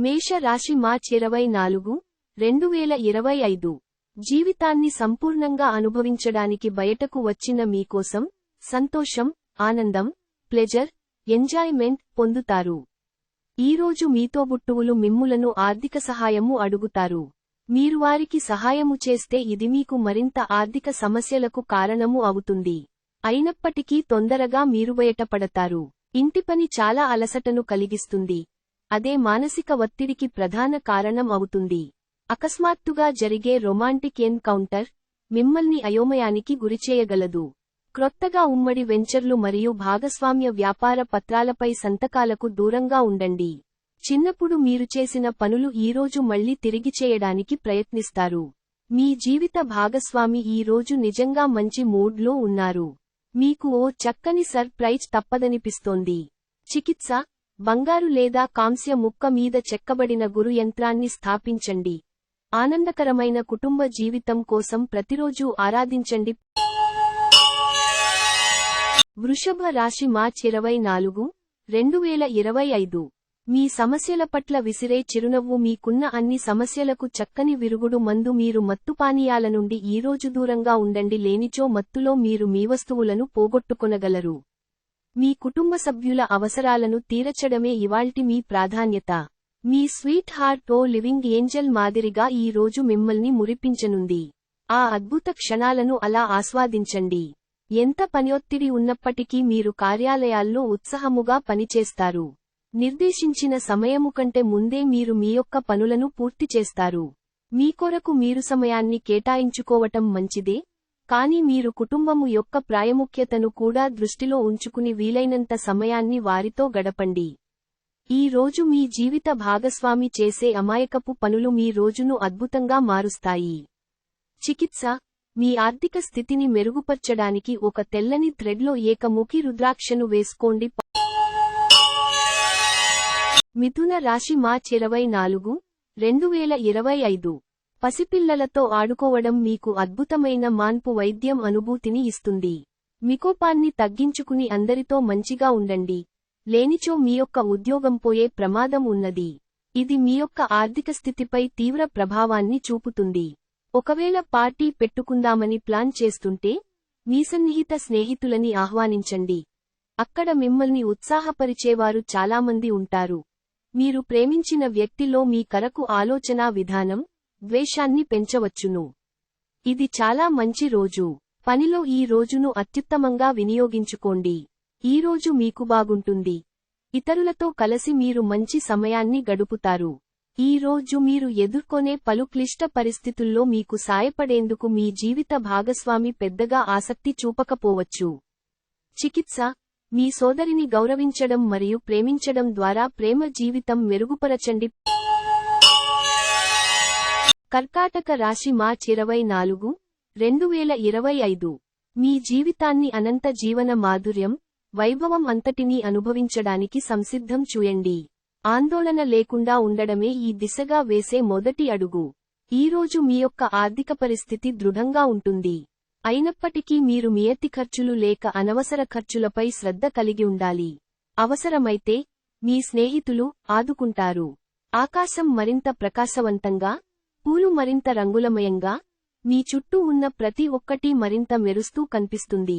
మేష రాశి మార్చ్ 24, 2025 జీవితాన్ని సంపూర్ణంగా అనుభవించడానికి బయటకు వచ్చిన మీకోసం సంతోషం, ఆనందం, ప్లెజర్, ఎంజాయ్మెంట్ పొందుతారు. ఈరోజు మీతోబుట్టువులు మిమ్ములను ఆర్థిక సహాయము అడుగుతారు. మీరు వారికి సహాయము చేస్తే ఇది మీకు మరింత ఆర్థిక సమస్యలకు కారణము అవుతుంది. అయినప్పటికీ తొందరగా మీరు బయటపడతారు. ఇంటిపని చాలా అలసటను కలిగిస్తుంది. అదే మానసిక ఒత్తిడికి ప్రధాన కారణం అవుతుంది. అకస్మాత్తుగా జరిగే రొమాంటిక్ ఎన్కౌంటర్ మిమ్మల్ని అయోమయానికి గురిచేయగలదు. క్రొత్తగా ఉమ్మడి వెంచర్లు మరియు భాగస్వామ్య వ్యాపార పత్రాలపై సంతకాలకు దూరంగా ఉండండి. చిన్నప్పుడు మీరు చేసిన పనులు ఈరోజు మళ్లీ తిరిగి చేయడానికి ప్రయత్నిస్తారు. మీ జీవిత భాగస్వామి ఈ రోజు నిజంగా మంచి మూడ్లో ఉన్నారు. మీకు ఓ చక్కని సర్ప్రైజ్ తప్పదనిపిస్తోంది. చికిత్స, బంగారు లేదా కాంస్య ముక్క మీద చెక్కబడిన గురు యంత్రాన్ని స్థాపించండి. ఆనందకరమైన కుటుంబ జీవితం కోసం ప్రతిరోజూ ఆరాధించండి. వృషభ రాశి మార్చ్ 24, 2025 మీ సమస్యల పట్ల విసిరే చిరునవ్వు మీకున్న అన్ని సమస్యలకు చక్కని విరుగుడు మందు. మీరు మత్తుపానీయాల నుండి ఈరోజు దూరంగా ఉండండి, లేనిచో మత్తులో మీరు మీ వస్తువులను పోగొట్టుకొనగలరు. మీ కుటుంబ సభ్యుల అవసరాలను తీర్చడమే ఇవాల్టి మీ ప్రాధాన్యత. మీ స్వీట్ హార్ట్ ఓ లివింగ్ ఏంజెల్ మాదిరిగా ఈ రోజు మిమ్మల్ని మురిపించనుంది. ఆ అద్భుత క్షణాలను అలా ఆస్వాదించండి. ఎంత పనిఒత్తిడి ఉన్నప్పటికీ మీరు కార్యాలయాల్లో ఉత్సాహముగా పనిచేస్తారు. నిర్దేశించిన సమయము కంటే ముందే మీరు మీ యొక్క పనులను పూర్తి చేస్తారు. మీ కొరకు మీరు సమయాన్ని కేటాయించుకోవటం మంచిదే, కానీ మీరు కుటుంబము యొక్క ప్రాముఖ్యతను కూడా దృష్టిలో ఉంచుకుని వీలైనంత సమయాన్ని వారితో గడపండి. ఈ రోజు మీ జీవిత భాగస్వామి చేసే అమాయకపు పనులు మీ రోజును అద్భుతంగా మారుస్తాయి. చికిత్స, మీ ఆర్థిక స్థితిని మెరుగుపర్చడానికి ఒక తెల్లని థ్రెడ్లో ఏకముఖి రుద్రాక్షను వేసుకోండి. మిథున రాశి మార్చ్ 24, 2025 పసిపిల్లలతో ఆడుకోవడం మీకు అద్భుతమైన మాన్పు వైద్యం అనుభూతిని ఇస్తుంది. మికోపాన్ని తగ్గించుకుని అందరితో మంచిగా ఉండండి, లేనిచో మీ యొక్క ఉద్యోగం పోయే ప్రమాదం ఉన్నది. ఇది మీ యొక్క ఆర్థిక స్థితిపై తీవ్ర ప్రభావాన్ని చూపుతుంది. ఒకవేళ పార్టీ పెట్టుకుందామని ప్లాన్ చేస్తుంటే మీ సన్నిహిత స్నేహితులని ఆహ్వానించండి. అక్కడ మిమ్మల్ని ఉత్సాహపరిచేవారు చాలామంది ఉంటారు. మీరు ప్రేమించిన వ్యక్తిలో మీ కరకు ఆలోచనా విధానం ద్వేషాన్ని పెంచవచ్చును. ఇది చాలా మంచి రోజు. పనిలో ఈ రోజును అత్యుత్తమంగా వినియోగించుకోండి. ఈ రోజు మీకు బాగుంటుంది. ఇతరులతో కలిసి మీరు మంచి సమయాన్ని గడుపుతారు. ఈ రోజు మీరు ఎదుర్కొనే పలు క్లిష్ట పరిస్థితుల్లో మీకు సాయపడేందుకు మీ జీవిత భాగస్వామి పెద్దగా ఆసక్తి చూపకపోవచ్చు. చికిత్స, మీ సోదరిని గౌరవించడం మరియు ప్రేమించడం ద్వారా ప్రేమ జీవితం మెరుగుపరచండి. కర్కాటక రాశి మార్చ్ 24, 2025 మీ జీవితాన్ని అనంత జీవన మాధుర్యం, వైభవం అంతటినీ అనుభవించడానికి సంసిద్ధం చూయండి. ఆందోళన లేకుండా ఉండడమే ఈ దిశగా వేసే మొదటి అడుగు. ఈరోజు మీ యొక్క ఆర్థిక పరిస్థితి దృఢంగా ఉంటుంది. అయినప్పటికీ మీరు మియతి ఖర్చులు లేక అనవసర ఖర్చులపై శ్రద్ధ కలిగి ఉండాలి. అవసరమైతే మీ స్నేహితులు ఆదుకుంటారు. ఆకాశం మరింత ప్రకాశవంతంగా, పూలు మరింత రంగులమయంగా, మీ చుట్టూ ఉన్న ప్రతి ఒక్కటీ మరింత మెరుస్తూ కనిపిస్తుంది.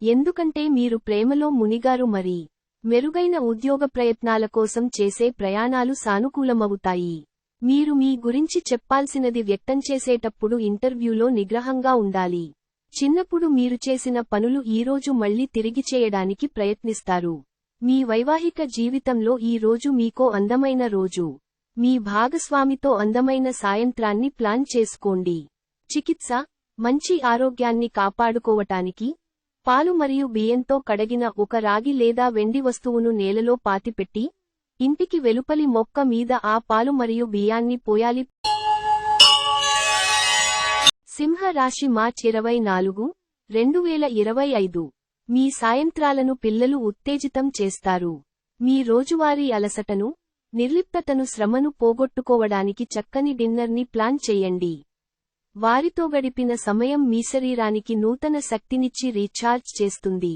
ఎందుకంటే మీరు ప్రేమలో మునిగారు. మరి మెరుగైన ఉద్యోగ ప్రయత్నాల కోసం చేసే ప్రయాణాలు సానుకూలమవుతాయి. మీరు మీ గురించి చెప్పాల్సినది వ్యక్తం చేసేటప్పుడు ఇంటర్వ్యూలో నిగ్రహంగా ఉండాలి. చిన్నప్పుడు మీరు చేసిన పనులు ఈరోజు మళ్లీ తిరిగి చేయడానికి ప్రయత్నిస్తారు. మీ వైవాహిక జీవితంలో ఈ రోజు మీకో అందమైన రోజు. మీ భాగస్వామితో అందమైన సాయంత్రాన్ని ప్లాన్ చేసుకోండి. చికిత్స, మంచి ఆరోగ్యాన్ని కాపాడుకోవటానికి పాలు మరియు బియ్యంతో కడిగిన ఒక రాగి లేదా వెండి వస్తువును నేలలో పాతిపెట్టి ఇంటికి వెలుపలి మొక్క మీద ఆ పాలు మరియు బియ్యాన్ని పోయాలి. సింహ రాశి మార్చ్ 24, 2025 మీ సాయంత్రాలను పిల్లలు ఉత్తేజితం చేస్తారు. మీ రోజువారీ అలసటను, నిర్లిప్తతను, శ్రమను పోగొట్టుకోవడానికి చక్కని డిన్నర్ని ప్లాన్ చేయండి. వారితో గడిపిన సమయం మీ శరీరానికి నూతన శక్తినిచ్చి రీఛార్జ్ చేస్తుంది.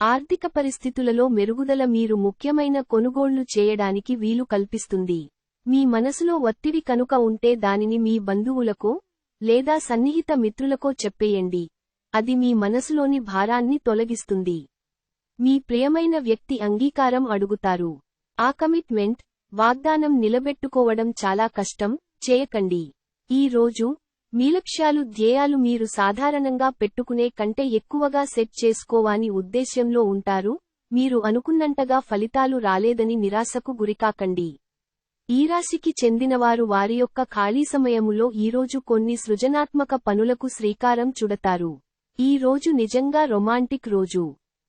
ఆర్థిక పరిస్థితులలో మెరుగుదల మీరు ముఖ్యమైన కొనుగోళ్లు చేయడానికి వీలు కల్పిస్తుంది. మీ మనసులో ఒత్తిడి కనుక ఉంటే దానిని మీ బంధువులకో లేదా సన్నిహిత మిత్రులకో చెప్పేయండి. అది మీ మనసులోని భారాన్ని తొలగిస్తుంది. మీ ప్రియమైన వ్యక్తి అంగీకారం అడుగుతారు. ఆ కమిట్మెంట్, వాగ్దానం నిలబెట్టుకోవడం చాలా కష్టం, చేయకండి. ఈ రోజు మీ లక్ష్యాలు ధ్యేయాలు మీరు సాధారణంగా పెట్టుకునే కంటే ఎక్కువగా సెట్ చేసుకోవాని ఉద్దేశ్యంలో ఉంటారు. మీరు అనుకున్నంతగా ఫలితాలు రాలేదని నిరాశకు గురికాకండి. ఈ రాశికి చెందినవారు వారి యొక్క ఖాళీ సమయములో ఈరోజు కొన్ని సృజనాత్మక పనులకు శ్రీకారం చుడతారు. ఈ రోజు నిజంగా రొమాంటిక్ రోజు.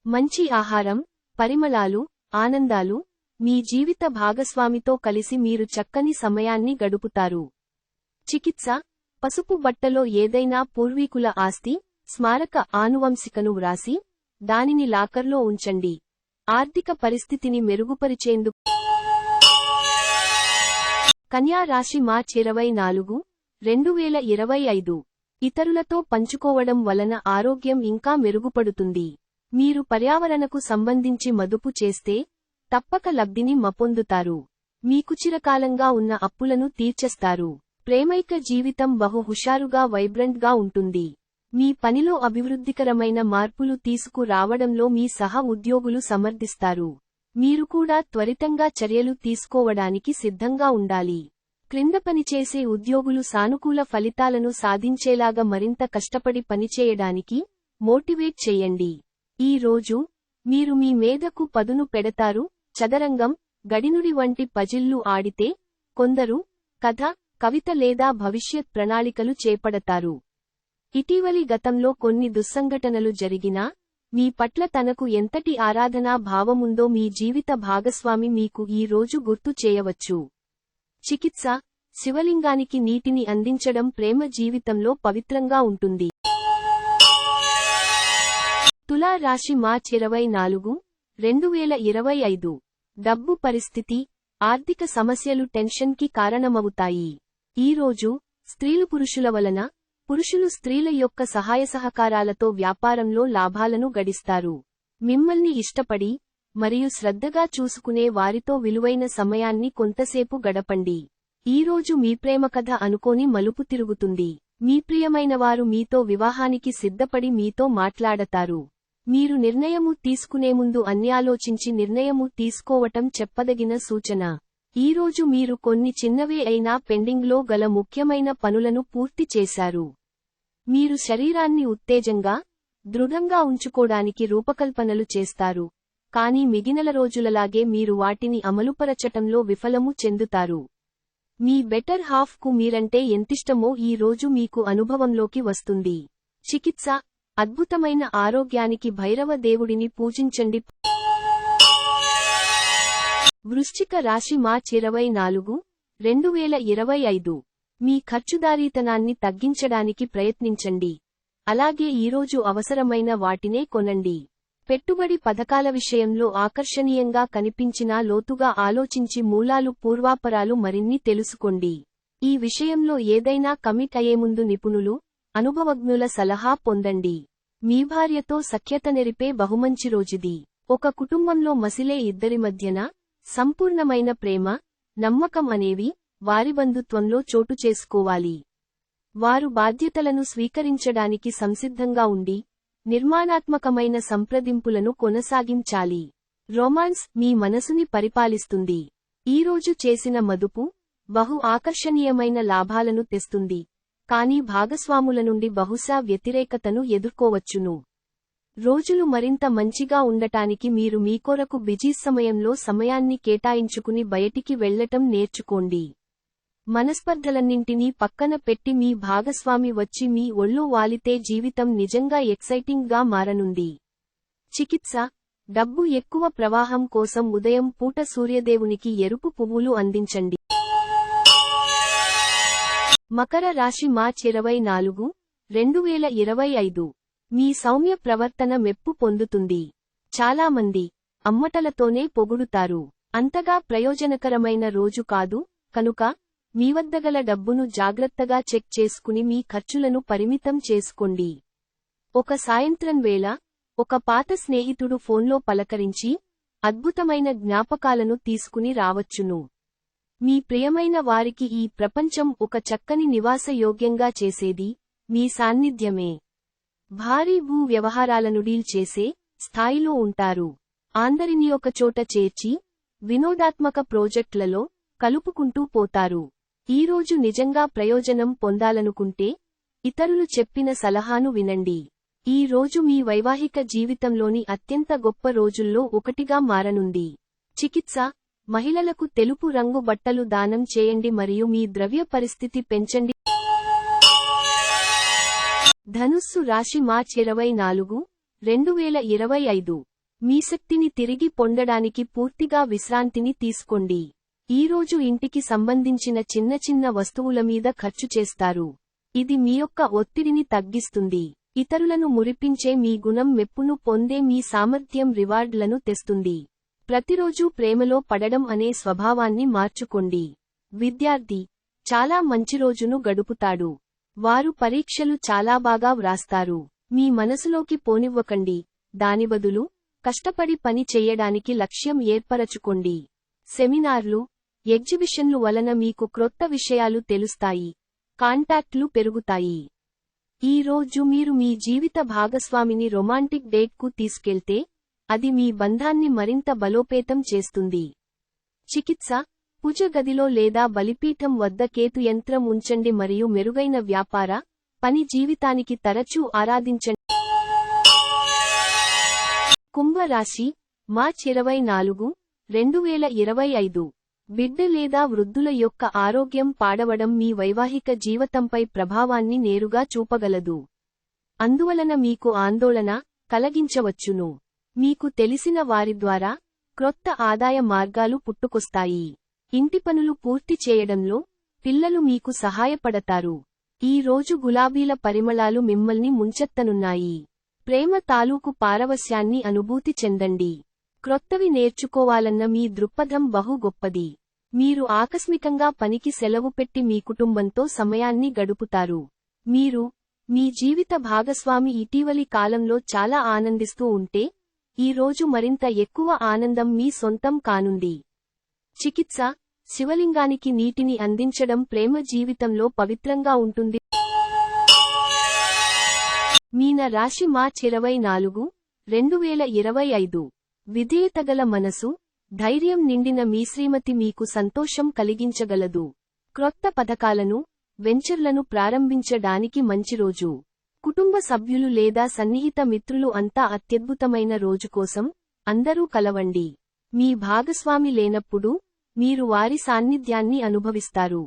మంచి ఆహారం, పరిమళాలు, ఆనందాలు, మీ జీవిత భాగస్వామితో కలిసి మీరు చక్కని సమయాన్ని గడుపుతారు. చికిత్స, పసుపు బట్టలో ఏదైనా పూర్వీకుల ఆస్తి, స్మారక ఆనువంశికను వ్రాసి దానిని లాకర్లో ఉంచండి. ఆర్థిక పరిస్థితిని మెరుగుపరిచేందుకు. కన్యా రాశి మార్చి 24, 2025. ఇతరులతో పంచుకోవడం వలన ఆరోగ్యం ఇంకా మెరుగుపడుతుంది. మీరు పర్యావరణకు సంబంధించి మదుపు చేస్తే తప్పక లబ్ధిని పొందుతారు. మీకు చిరకాలంగా ఉన్న అప్పులను తీర్చేస్తారు. ప్రేమైక జీవితం బహు హుషారుగా వైబ్రెంట్గా ఉంటుంది. మీ పనిలో అభివృద్ధికరమైన మార్పులు తీసుకురావడంలో మీ సహ ఉద్యోగులు సమర్థిస్తారు. మీరు కూడా త్వరితంగా చర్యలు తీసుకోవడానికి సిద్ధంగా ఉండాలి. క్రింద పనిచేసే ఉద్యోగులు సానుకూల ఫలితాలను సాధించేలాగా మరింత కష్టపడి పనిచేయడానికి మోటివేట్ చేయండి. ఈ రోజు మీరు మీ మేధకు పదును పెడతారు. చదరంగం, గడినుడి వంటి పజిల్లు ఆడితే కొందరు కథ, కవిత లేదా భవిష్యత్ ప్రణాళికలు చేపడతారు. ఇటీవలి గతంలో కొన్ని దుస్సంఘటనలు జరిగినా మీ పట్ల తనకు ఎంతటి ఆరాధనా భావముందో మీ జీవిత భాగస్వామి మీకు ఈ రోజు గుర్తు చేయవచ్చు. చికిత్స, శివలింగానికి నీటిని అందించడం ప్రేమ జీవితంలో పవిత్రంగా ఉంటుంది. తులా రాశి మార్చి 24, 2025. డబ్బు పరిస్థితి, ఆర్థిక సమస్యలు టెన్షన్కి కారణమవుతాయి. ఈరోజు స్త్రీలు పురుషుల వలన, పురుషులు స్త్రీల యొక్క సహాయ సహకారాలతో వ్యాపారంలో లాభాలను గడిస్తారు. మిమ్మల్ని ఇష్టపడి మరియు శ్రద్ధగా చూసుకునే వారితో విలువైన సమయాన్ని కొంతసేపు గడపండి. ఈరోజు మీ ప్రేమ కథ అనుకోని మలుపు తిరుగుతుంది. మీ ప్రియమైనవారు మీతో వివాహానికి సిద్ధపడి మీతో మాట్లాడతారు. మీరు నిర్ణయము తీసుకునే ముందు అన్యాలోచించి నిర్ణయము తీసుకోవటం చెప్పదగిన సూచన. ఈరోజు మీరు కొన్ని చిన్నవే అయినా పెండింగ్లో గల ముఖ్యమైన పనులను పూర్తి చేశారు. మీరు శరీరాన్ని ఉత్తేజంగా, దృఢంగా ఉంచుకోడానికి రూపకల్పనలు చేస్తారు. కానీ మిగిలిన రోజులలాగే మీరు వాటిని అమలుపరచటంలో విఫలము చెందుతారు. మీ బెటర్ హాఫ్ కు మీరంటే ఎంతిష్టమో ఈ రోజు మీకు అనుభవంలోకి వస్తుంది. చికిత్స, అద్భుతమైన ఆరోగ్యానికి భైరవ దేవుడిని పూజించండి. వృశ్చిక రాశి మార్చి 24, 2025. మీ ఖర్చుదారీతనాన్ని తగ్గించడానికి ప్రయత్నించండి. అలాగే ఈరోజు అవసరమైన వాటినే కొనండి. పెట్టుబడి పథకాల విషయంలో ఆకర్షణీయంగా కనిపించినా లోతుగా ఆలోచించి మూలాలు పూర్వాపరాలు మరిన్ని తెలుసుకోండి. ఈ విషయంలో ఏదైనా కమిట్ అయ్యేముందు నిపుణులు, అనుభవజ్ఞుల సలహా పొందండి. మీ భార్యతో సఖ్యత నెరిపే బహుమంచి రోజుది. ఒక కుటుంబంలో మసిలే ఇద్దరి మధ్యన సంపూర్ణమైన ప్రేమ, నమ్మకం అనేవి వారి బంధుత్వంలో చోటు చేసుకోవాలి. వారు బాధ్యతలను స్వీకరించడానికి సంసిద్ధంగా ఉండి నిర్మాణాత్మకమైన సంప్రదింపులను కొనసాగించాలి. రొమాన్స్ మీ మనసుని పరిపాలిస్తుంది. ఈరోజు చేసిన మదుపు బహు ఆకర్షణీయమైన లాభాలను తెస్తుంది. కానీ భాగస్వాముల నుండి బహుశా వ్యతిరేకతను ఎదుర్కోవచ్చును. రోజులు మరింత మంచిగా ఉండటానికి మీరు మీకొరకు బిజీ సమయంలో సమయాన్ని కేటాయించుకుని బయటికి వెళ్లటం నేర్చుకోండి. మనస్పర్ధలన్నింటినీ పక్కన పెట్టి మీ భాగస్వామి వచ్చి మీ ఒళ్ళో వాలితే జీవితం నిజంగా ఎక్సైటింగ్గా మారనుంది. చికిత్స, డబ్బు ఎక్కువ ప్రవాహం కోసం ఉదయం పూట సూర్యదేవునికి ఎరుపు పువ్వులు అందించండి. మకర రాశి మార్చి 24, 2025. మీ సౌమ్య ప్రవర్తన మెప్పు పొందుతుంది. చాలామంది అమ్మటలతోనే పొగుడుతారు. అంతగా ప్రయోజనకరమైన రోజు కాదు కనుక మీ వద్దగల డబ్బును జాగ్రత్తగా చెక్ చేసుకుని మీ ఖర్చులను పరిమితం చేసుకోండి. ఒక సాయంత్రం వేళ ఒక పాత స్నేహితుడు ఫోన్లో పలకరించి అద్భుతమైన జ్ఞాపకాలను తీసుకుని రావచ్చును. మీ ప్రియమైన వారికి ఈ ప్రపంచం ఒక చక్కని నివాసయోగ్యంగా చేసేది మీ సాన్నిధ్యమే. భారీ భూ వ్యవహారాలను డీల్ చేసే స్థాయిలో ఉంటారు. అందరినీ ఒకచోట చేర్చి వినోదాత్మక ప్రాజెక్టులలో కలుపుకుంటూ పోతారు. ఈరోజు నిజంగా ప్రయోజనం పొందాలనుకుంటే ఇతరులు చెప్పిన సలహాను వినండి. ఈ రోజు మీ వైవాహిక జీవితంలోని అత్యంత గొప్ప రోజుల్లో ఒకటిగా మారనుంది. చికిత్స: మహిళలకు తెలుపు రంగు బట్టలు దానం చేయండి మరియు మీ ద్రవ్య పరిస్థితి పెంచండి. ధనుస్సు రాశి మార్చి 24, 2025. మీ శక్తిని తిరిగి పొందడానికి పూర్తిగా విశ్రాంతిని తీసుకోండి. ఈరోజు ఇంటికి సంబంధించిన చిన్న చిన్న వస్తువుల మీద ఖర్చు చేస్తారు. ఇది మీ యొక్క ఒత్తిడిని తగ్గిస్తుంది. ఇతరులను మురిపించే మీ గుణం మెప్పును పొందే మీ సామర్థ్యం రివార్డులను తెస్తుంది. ప్రతిరోజూ ప్రేమలో పడడం అనే స్వభావాన్ని మార్చుకోండి. విద్యార్థి చాలా మంచి రోజును గడుపుతాడు. వారు పరీక్షలు చాలా బాగా వ్రాస్తారు. మీ మనసులోకి పోనివ్వకండి, దాని బదులు కష్టపడి పని చెయ్యడానికి లక్ష్యం ఏర్పరచుకోండి. సెమినార్లు, ఎగ్జిబిషన్లు వలన మీకు క్రొత్త విషయాలు తెలుస్తాయి, కాంటాక్ట్లు పెరుగుతాయి. ఈ రోజు మీరు మీ జీవిత భాగస్వామిని రొమాంటిక్ డేట్కు తీసుకెళ్తే అది మీ బంధాన్ని మరింత బలోపేతం చేస్తుంది. చికిత్స: పూజ గదిలో లేదా బలిపీఠం వద్ద కేతు యంత్రం ఉంచండి మరియు మెరుగైన వ్యాపార, పని జీవితానికి తరచూ ఆరాధించండి. కుంభరాశి మార్చి 24, 2025. బిడ్డ లేదా వృద్ధుల యొక్క ఆరోగ్యం పాడవడం మీ వైవాహిక జీవితంపై ప్రభావాన్ని నేరుగా చూపగలదు. అందువలన మీకు ఆందోళన కలిగించవచ్చును. మీకు తెలిసిన వారి ద్వారా క్రొత్త ఆదాయ మార్గాలు పుట్టుకొస్తాయి. ఇంటి పనులు పూర్తి చేయడంలో పిల్లలు మీకు సహాయపడతారు. ఈ రోజు గులాబీల పరిమళాలు మిమ్మల్ని ముంచెత్తనున్నాయి. ప్రేమ తాలూకు పారవస్యాన్ని అనుభూతి చెందండి. క్రొత్తవి నేర్చుకోవాలన్న మీ దృక్పథం బహు గొప్పది. మీరు ఆకస్మికంగా పనికి సెలవు పెట్టి మీ కుటుంబంతో సమయాన్ని గడుపుతారు. మీరు మీ జీవిత భాగస్వామి ఇటీవలి కాలంలో చాలా ఆనందిస్తూ ఉంటే ఈ రోజు మరింత ఎక్కువ ఆనందం మీ సొంతం కానుంది. చికిత్స: శివలింగానికి నీటిని అందించడం ప్రేమ జీవితంలో పవిత్రంగా ఉంటుంది. మీన రాశి మార్చి 24, 2025. విధేయతగల మనసు, ధైర్యం నిండిన మీ శ్రీమతి మీకు సంతోషం కలిగించగలదు. క్రొత్త పథకాలను, వెంచర్లను ప్రారంభించడానికి మంచి రోజు. కుటుంబ సభ్యులు లేదా సన్నిహిత మిత్రులు అంతా అత్యద్భుతమైన రోజు కోసం అందరూ కలవండి. మీ భాగస్వామి లేనప్పుడు మీరు వారి సాన్నిధ్యాన్ని అనుభవిస్తారు.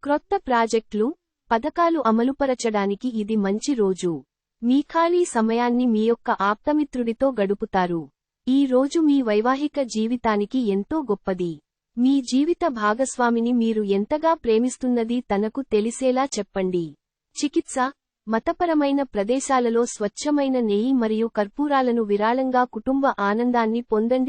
క్రొత్త ప్రాజెక్టులు, పథకాలు అమలుపరచడానికి ఇది మంచి రోజు. మీ ఖాళీ సమయాన్ని మీ యొక్క ఆప్తమిత్రుడితో గడుపుతారు. ఈ రోజు మీ వైవాహిక జీవితానికి ఎంతో గొప్పది. మీ జీవిత భాగస్వామిని మీరు ఎంతగా ప్రేమిస్తున్నది తనకు తెలిసేలా చెప్పండి. చికిత్స: మతపరమైన ప్రదేశాలలో స్వచ్ఛమైన నెయ్యి మరియు కర్పూరాలను విరాళంగా కుటుంబ ఆనందాన్ని పొందండి.